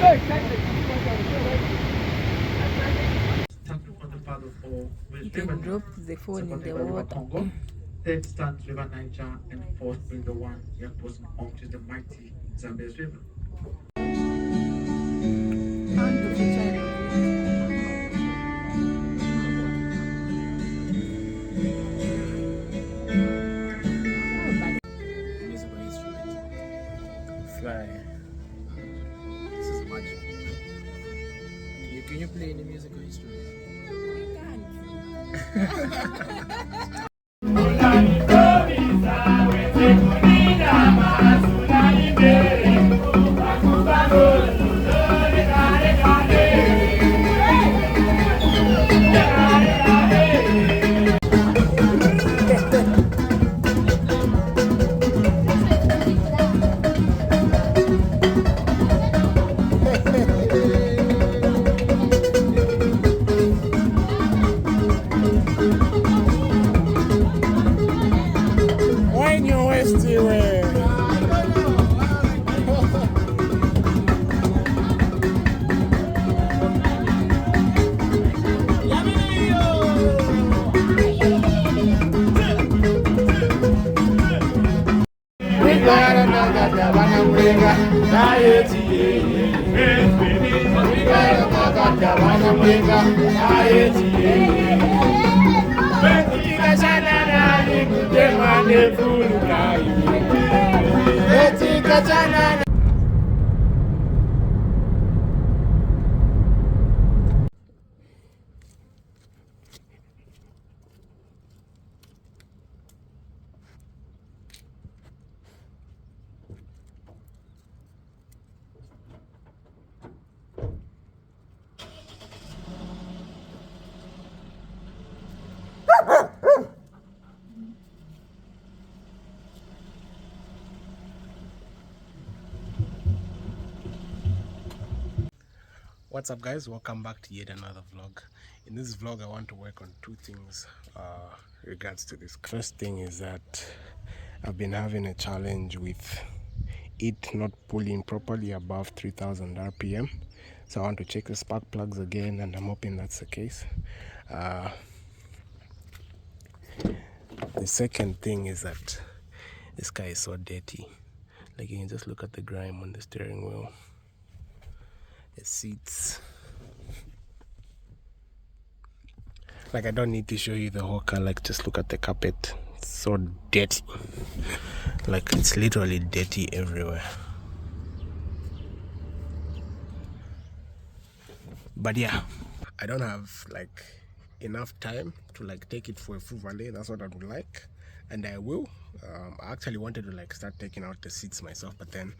You can drop the phone in the water. Third stands River Niger, and fourth is the one bosom onto the mighty Zambezi River. Musical instrument. Fly. This is magic. Can you play any musical instrument? I When you waste away. What's up, guys? Welcome back to yet another vlog. In this vlog I want to work on two things regards to this. First thing is that I've been having a challenge with it not pulling properly above 3000 rpm, so I want to check the spark plugs again, and I'm hoping that's the case. The second thing is that this car is so dirty. Like, you can just look at the grime on the steering wheel, the seats. Like, I don't need to show you the whole car. Like, just look at the carpet. It's so dirty. Like, it's literally dirty everywhere. But yeah, I don't have like enough time to like take it for a full valet. That's what I would like, and I will. I actually wanted to like start taking out the seats myself, but then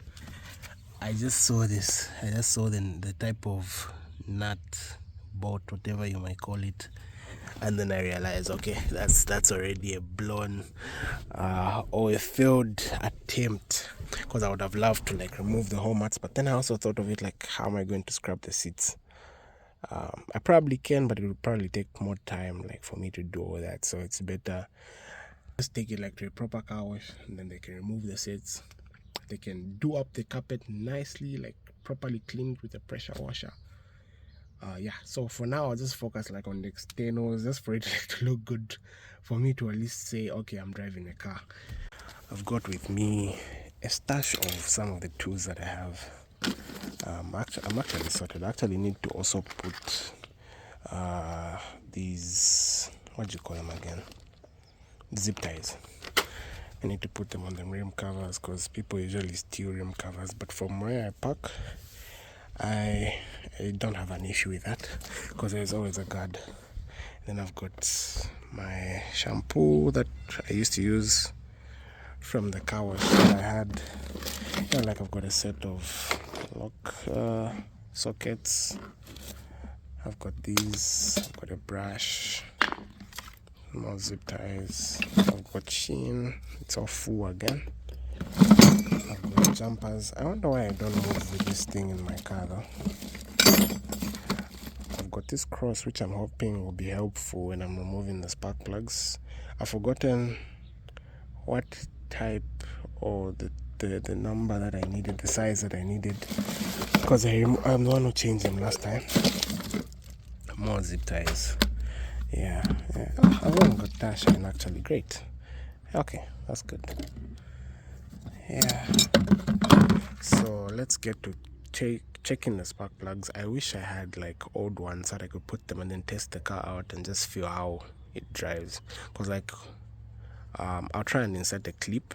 I just saw this. I just saw the type of nut, bolt, whatever you might call it, and then I realized, okay, that's already a blown or a failed attempt, because I would have loved to like remove the whole mats, but then I also thought of it like, how am I going to scrub the seats? I probably can, but it would probably take more time like for me to do all that, so it's better just take it like to a proper car wash, and then they can remove the seats. They can do up the carpet nicely, like properly cleaned with a pressure washer. Yeah, so for now I'll just focus like on the externals, just for it to look good, for me to at least say, okay, I'm driving a car. I've got with me a stash of some of the tools that I have. I'm actually sorted. I actually need to also put these, what do you call them again, zip ties. I need to put them on the rim covers, because people usually steal rim covers, but from where I park, I don't have an issue with that, because there's always a guard. Then I've got my shampoo that I used to use from the car wash that I had. Yeah, like I've got a set of lock sockets. I've got these. I've got a brush, more zip ties. I've got sheen. It's all full again. I've got jumpers. I wonder why I don't move with this thing in my car though. I've got this cross, which I'm hoping will be helpful when I'm removing the spark plugs. I've forgotten what type or the number that I needed, the size that I needed. because I'm the one who changed them last time. More zip ties. Yeah. Oh, I've only got tire shine actually. Great. Okay, that's good. Yeah. So let's get to checking the spark plugs. I wish I had like old ones so that I could put them and then test the car out and just feel how it drives. Because like I'll try and insert a clip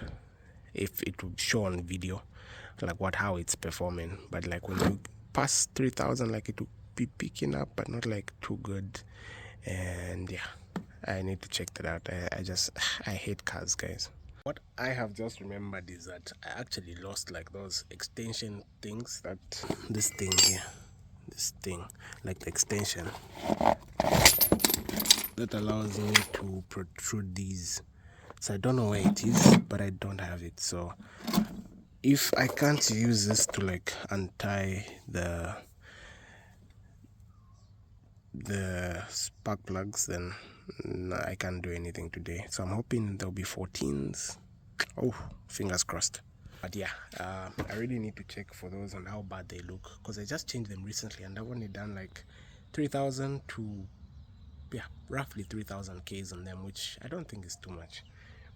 if it would show on video like how it's performing, but like when you pass 3,000, like it will be picking up but not like too good. And yeah, I need to check that out. I hate cars, guys. What I have just remembered is that I actually lost like those extension things, that this thing here, this thing, like the extension that allows me to protrude these. So I don't know where it is, but I don't have it. So if I can't use this to like untie the spark plugs, then I can't do anything today. So I'm hoping there'll be 14s. Oh, fingers crossed. But yeah, I really need to check for those and how bad they look, because I just changed them recently and I've only done like 3,000 to roughly 3,000 Ks on them, which I don't think is too much.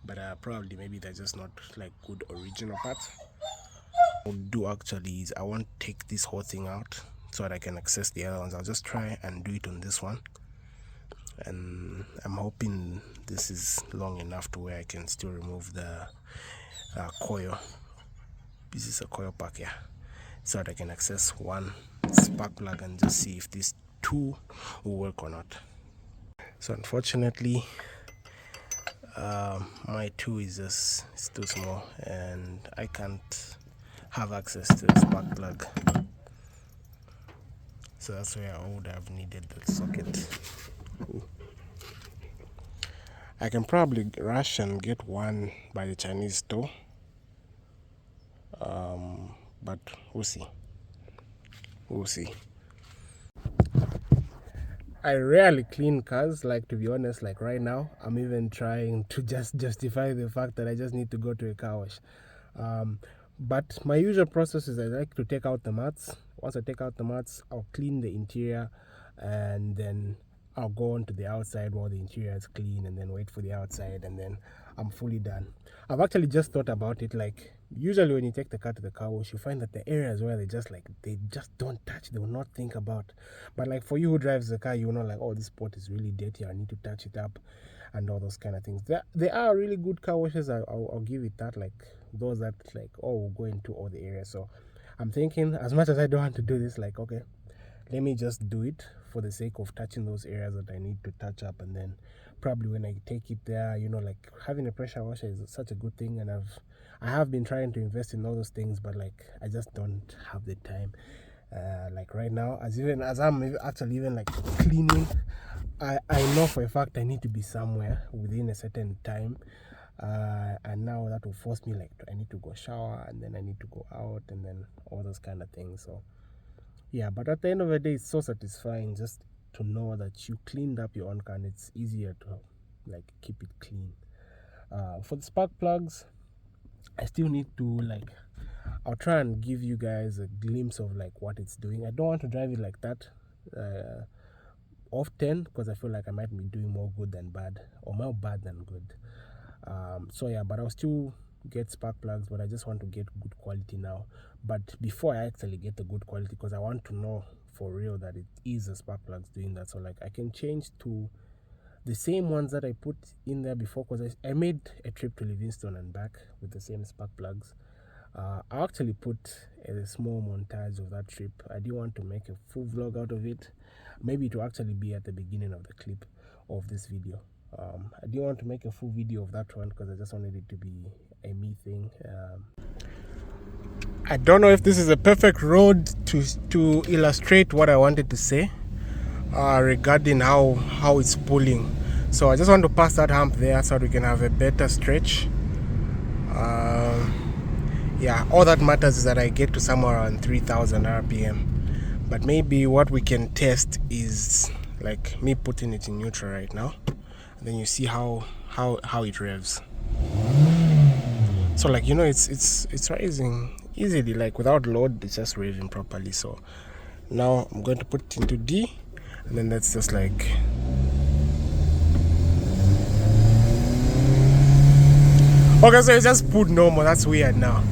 But probably maybe they're just not like good original parts. What I'll do actually is I won't take this whole thing out so that I can access the other ones. I'll just try and do it on this one, and I'm hoping this is long enough to where I can still remove the coil. This is a coil pack, yeah, so that I can access one spark plug and just see if these two will work or not. So unfortunately my 2 is just, it's too small and I can't have access to the spark plug, so that's where I would have needed the socket. Ooh. I can probably rush and get one by the Chinese store, but we'll see. I rarely clean cars, like, to be honest. Like right now I'm even trying to just justify the fact that I just need to go to a car wash. But my usual process is I like to take out the mats. Once I take out the mats, I'll clean the interior and then I'll go on to the outside while the interior is clean, and then wait for the outside, and then I'm fully done. I've actually just thought about it, like usually when you take the car to the car wash, you find that the areas where they just don't touch, they will not think about. But like for you who drives the car, you know, like, oh, this spot is really dirty, I need to touch it up, and all those kind of things. There are really good car washes, I'll give it that, like those that like, oh, we'll go into all the areas. So I'm thinking, as much as I don't want to do this, like, okay, let me just do it for the sake of touching those areas that I need to touch up, and then probably when I take it there, you know, like having a pressure washer is such a good thing, and I have been trying to invest in all those things, but like I just don't have the time. Like right now, as I'm actually even like cleaning, I know for a fact I need to be somewhere within a certain time, and now that will force me, like, I need to go shower and then I need to go out and then all those kind of things. So yeah, but at the end of the day, it's so satisfying just to know that you cleaned up your own car, and it's easier to like keep it clean. For the spark plugs, I still need to, like, I'll try and give you guys a glimpse of like what it's doing. I don't want to drive it like that often, because I feel like I might be doing more good than bad, or more bad than good. So yeah, but I'll still get spark plugs, but I just want to get good quality now. But before I actually get the good quality, because I want to know for real that it is the spark plugs doing that, so like I can change to the same ones that I put in there before, because I made a trip to Livingstone and back with the same spark plugs. I actually put a small montage of that trip. I didn't want to make a full vlog out of it. Maybe it will actually be at the beginning of the clip of this video. I didn't want to make a full video of that one because I just wanted it to be a me thing. I don't know if this is a perfect road to illustrate what I wanted to say regarding how it's pulling. So I just want to pass that hump there so that we can have a better stretch. Yeah, all that matters is that I get to somewhere around 3,000 RPM. But maybe what we can test is like me putting it in neutral right now, and then you see how it revs. So like, you know, it's rising. easily, like without load, it's just reading properly. So now I'm going to put it into D, and then that's just like, okay, so it's just put normal. That's weird now.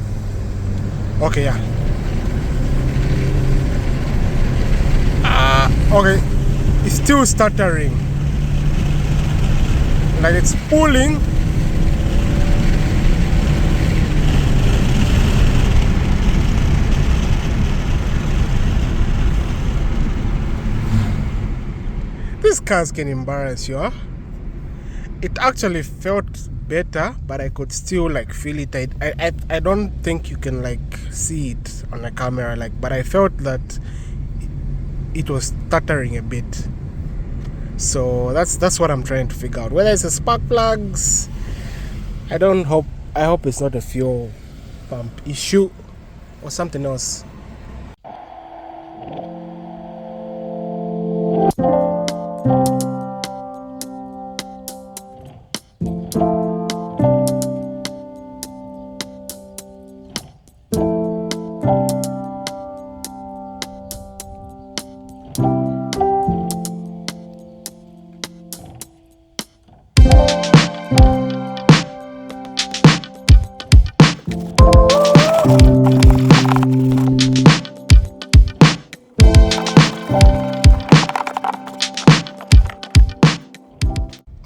Okay, yeah. Okay, it's still stuttering, like it's pulling. These cars can embarrass you, huh? It actually felt better, but I could still like feel it. I don't think you can like see it on the camera, like, but I felt that it was stuttering a bit. So that's what I'm trying to figure out. Whether it's the spark plugs, I hope it's not a fuel pump issue or something else.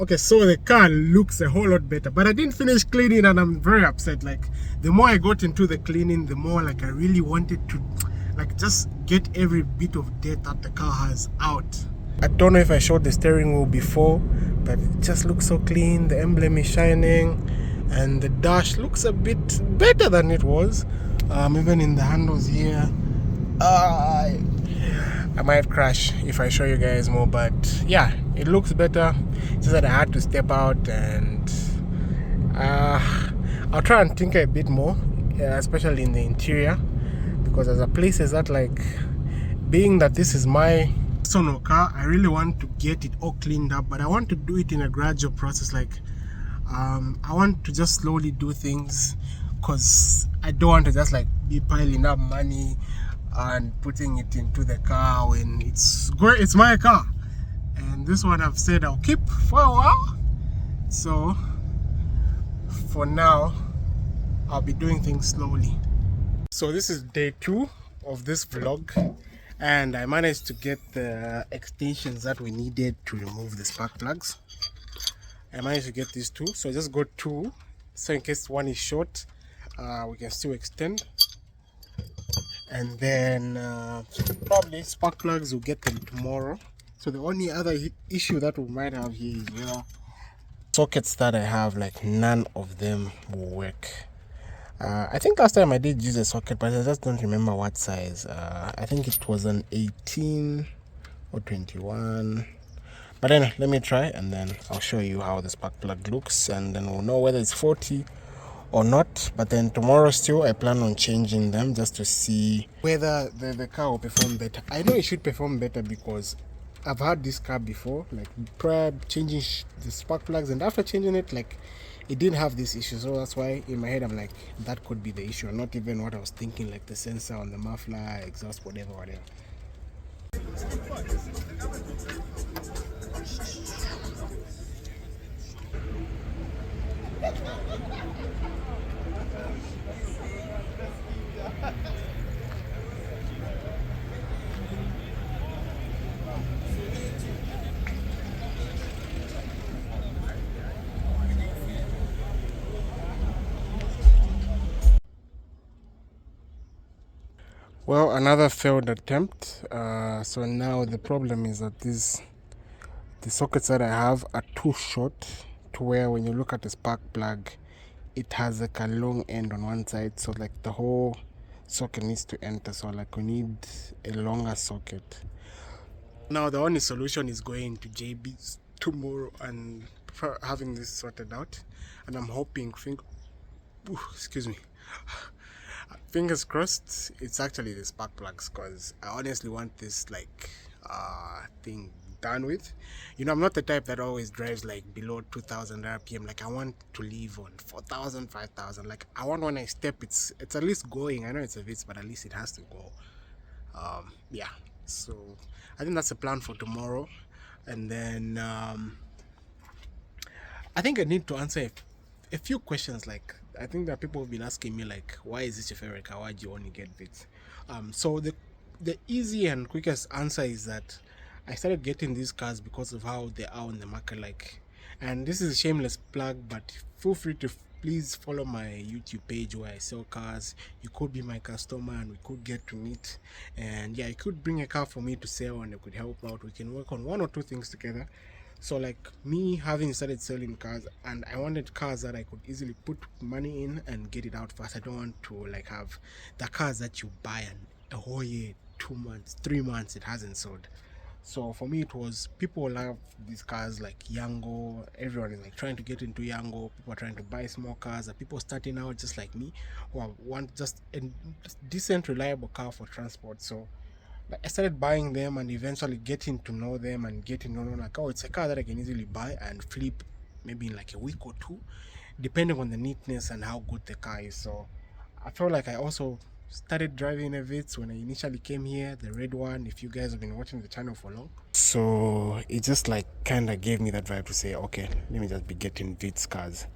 Okay, so the car looks a whole lot better, but I didn't finish cleaning and I'm very upset. Like, the more I got into the cleaning, the more like I really wanted to like just get every bit of dirt that the car has out. I don't know if I showed the steering wheel before, but it just looks so clean. The emblem is shining and the dash looks a bit better than it was. Even in the handles here, I might crash if I show you guys more, but yeah, it looks better. It's just that I had to step out and I'll try and tinker a bit more, especially in the interior, because there's a places that, like, being that this is my personal car, I really want to get it all cleaned up, but I want to do it in a gradual process. Like, I want to just slowly do things, because I don't want to just like be piling up money and putting it into the car when it's great. It's my car, and this one I've said I'll keep for a while. So for now, I'll be doing things slowly. So this is day 2 of this vlog, and I managed to get the extensions that we needed to remove the spark plugs. I managed to get these 2, so I just got 2, so in case one is short, we can still extend. And then probably spark plugs, will get them tomorrow. So the only other issue that we might have here is sockets that I have, like none of them will work. I think last time I did use a socket, but I just don't remember what size. I think it was an 18 or 21. But then let me try, and then I'll show you how the spark plug looks, and then we'll know whether it's 40 or not. But then tomorrow still I plan on changing them, just to see whether the car will perform better. I know it should perform better because I've had this car before, like prior changing the spark plugs, and after changing it, like, it didn't have this issue. So that's why in my head I'm like, that could be the issue, not even what I was thinking, like the sensor on the muffler, exhaust, whatever. Well, another failed attempt. So now the problem is that the sockets that I have are too short, to where when you look at the spark plug, it has like a long end on one side, so like the whole socket needs to enter. So like we need a longer socket. Now the only solution is going to JB's tomorrow and having this sorted out, and I'm hoping, excuse me, fingers crossed, it's actually the spark plugs, because I honestly want this like thing done with. You know, I'm not the type that always drives like below 2000 rpm. Like I want to leave on 4000, 5000. Like I want when I step, it's at least going. I know it's a Vitz, but at least it has to go. Yeah, so I think that's the plan for tomorrow. And then I think I need to answer a few questions. Like I think that people have been asking me like, why is this your favorite car? Why do you only get Vitz? So the easy and quickest answer is that I started getting these cars because of how they are on the market. Like, and this is a shameless plug, but feel free to please follow my YouTube page where I sell cars. You could be my customer and we could get to meet, and yeah, you could bring a car for me to sell and I could help out. We can work on one or two things together. So like me having started selling cars, and I wanted cars that I could easily put money in and get it out fast. I don't want to like have the cars that you buy and a whole year, 2 months, 3 months it hasn't sold. So for me it was, people love these cars like Yango. Everyone is like trying to get into Yango. People are trying to buy small cars. Are people starting out just like me who want just a decent, reliable car for transport. So I started buying them and eventually getting to know them and getting to know like, oh, it's a car that I can easily buy and flip maybe in like a week or two, depending on the neatness and how good the car is. So I felt like I also started driving a Vitz when I initially came here, the red one, if you guys have been watching the channel for long. So it just like kind of gave me that vibe to say, okay, let me just be getting Vitz cars.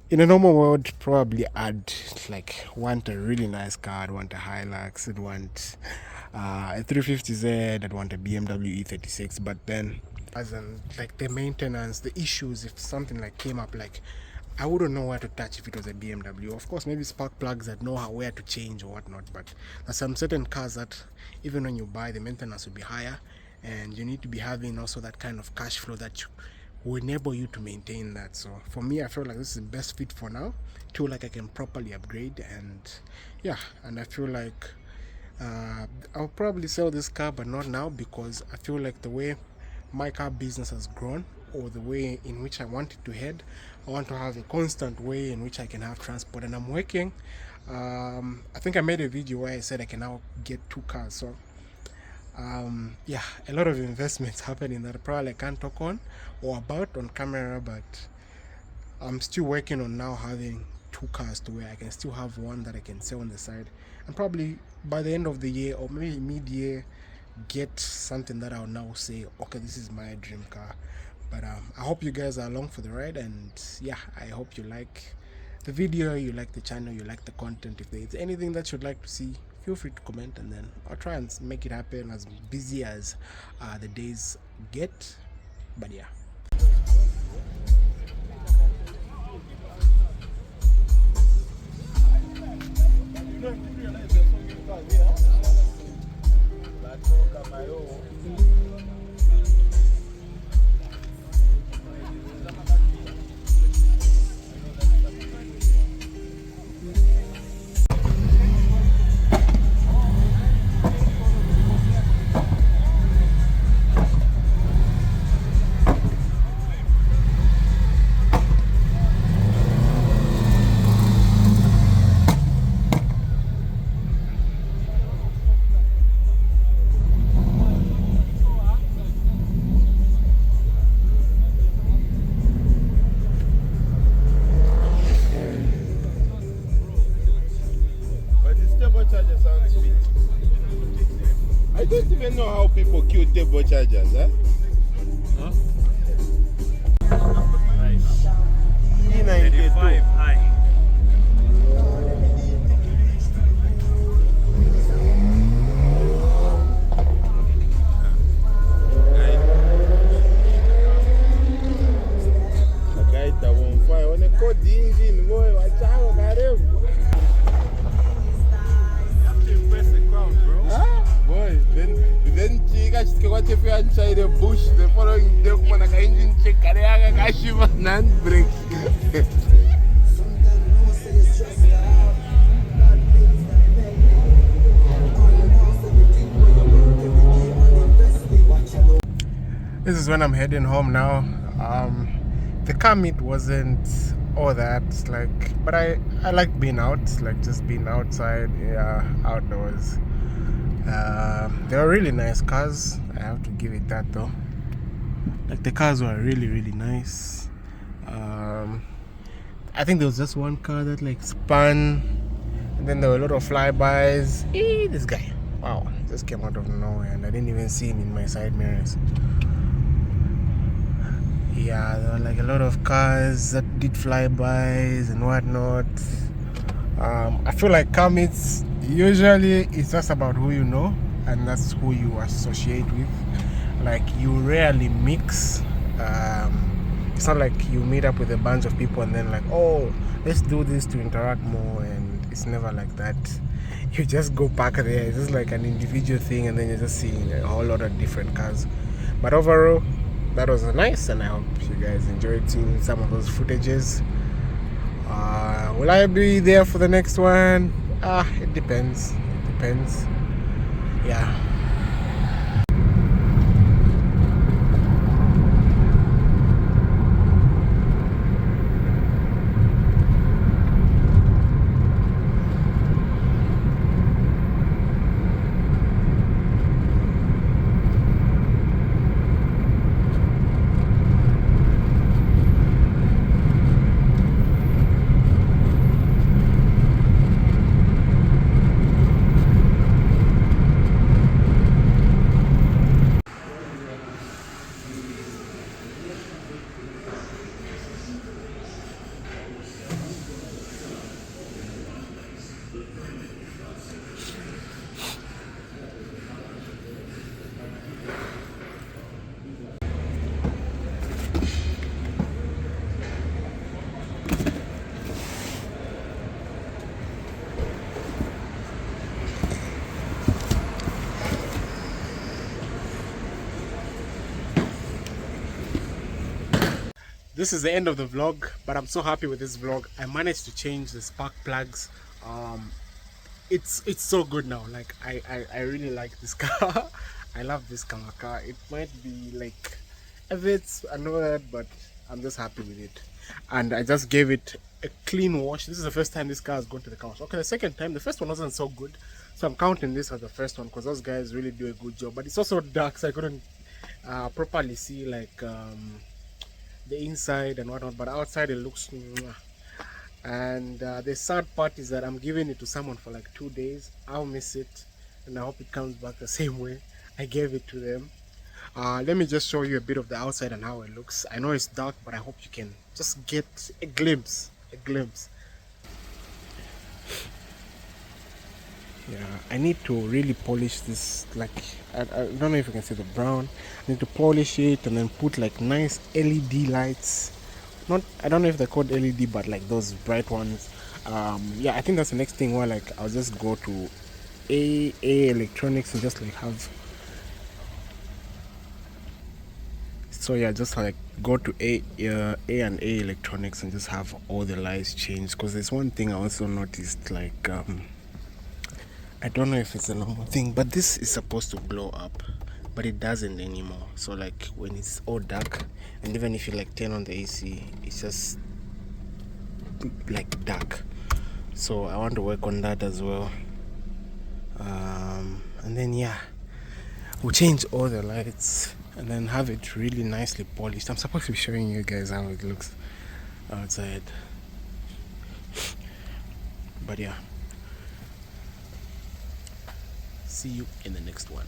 In a normal world, probably I'd like want a really nice car. I'd want a Hilux, I'd want a 350Z, I'd want a BMW E36. But then, as in like the maintenance, the issues, if something like came up, like I wouldn't know where to touch if it was a BMW. Of course, maybe spark plugs, I'd know where to change or whatnot. But there's some certain cars that even when you buy, the maintenance will be higher, and you need to be having also that kind of cash flow that will enable you to maintain that. So for me, I feel like this is the best fit for now. I feel like I can properly upgrade, and yeah, and I feel like I'll probably sell this car, but not now, because I feel like the way my car business has grown, or the way in which I want it to head, I want to have a constant way in which I can have transport. And I'm working, I think I made a video where I said I can now get 2 cars. So yeah, a lot of investments happening that probably I can't talk on or about on camera, but I'm still working on now having 2 cars to where I can still have one that I can sell on the side, and probably by the end of the year or maybe mid-year get something that I'll now say, okay, this is my dream car. But I hope you guys are along for the ride, and yeah, I hope you like the video, you like the channel, you like the content. If there's anything that you'd like to see, feel free to comment, and then I'll try and make it happen as busy as the days get. But yeah. I don't even know how people kill turbochargers, huh? Nice. E92. 35 high. Akaita wonfire. Wanekodi engine, boy, wachawa karibu. Boy, then chika chike kwate fya inside the bush. The following day kumana ka engine check kare yaka kashiva nan brake. This is when I'm heading home now. The car meet wasn't all that, like, but I like being out, like just being outside, yeah, outdoors. They were really nice cars, I have to give it that though. Like the cars were really nice. I think there was just one car that like spun, and then there were a lot of flybys. This guy, wow, just came out of nowhere and I didn't even see him in my side mirrors. Yeah, there were like a lot of cars that did flybys and whatnot. I feel like car meets, usually it's just about who you know and that's who you associate with. Like you rarely mix. It's not like you meet up with a bunch of people and then like, oh, let's do this to interact more, and it's never like that. You just go park there. It's just like an individual thing, and then you're just seeing a whole lot of different cars. But overall, that was nice, and I hope you guys enjoyed seeing some of those footages. Will I be there for the next one? It depends. Yeah. This is the end of the vlog, but I'm so happy with this vlog. I managed to change the spark plugs. It's so good now. Like I really like this car. I love this car. It might be like a Vitz, I know that, but I'm just happy with it. And I just gave it a clean wash. This is the first time this car has gone to the car wash. Okay, the second time, the first one wasn't so good, so I'm counting this as the first one because those guys really do a good job. But it's also dark, so I couldn't properly see like the inside and whatnot, but outside it looks mwah. And the sad part is that I'm giving it to someone for like 2 days. I'll miss it and I hope it comes back the same way I gave it to them. Let me just show you a bit of the outside and how it looks. I know it's dark, but I hope you can just get a glimpse. Yeah, I need to really polish this. Like I don't know if you can see the brown. I need to polish it and then put like nice LED lights. I don't know if they're called LED, but like those bright ones. Yeah, I think that's the next thing where like I'll just go to A Electronics and just like have. So yeah, just like go to A and A Electronics and just have all the lights changed. Because there's one thing I also noticed, like I don't know if it's a normal thing, but this is supposed to glow up, but it doesn't anymore. So like when it's all dark, and even if you like turn on the AC, it's just like dark. So I want to work on that as well. And then yeah, we'll change all the lights and then have it really nicely polished. I'm supposed to be showing you guys how it looks outside, but yeah, see you in the next one.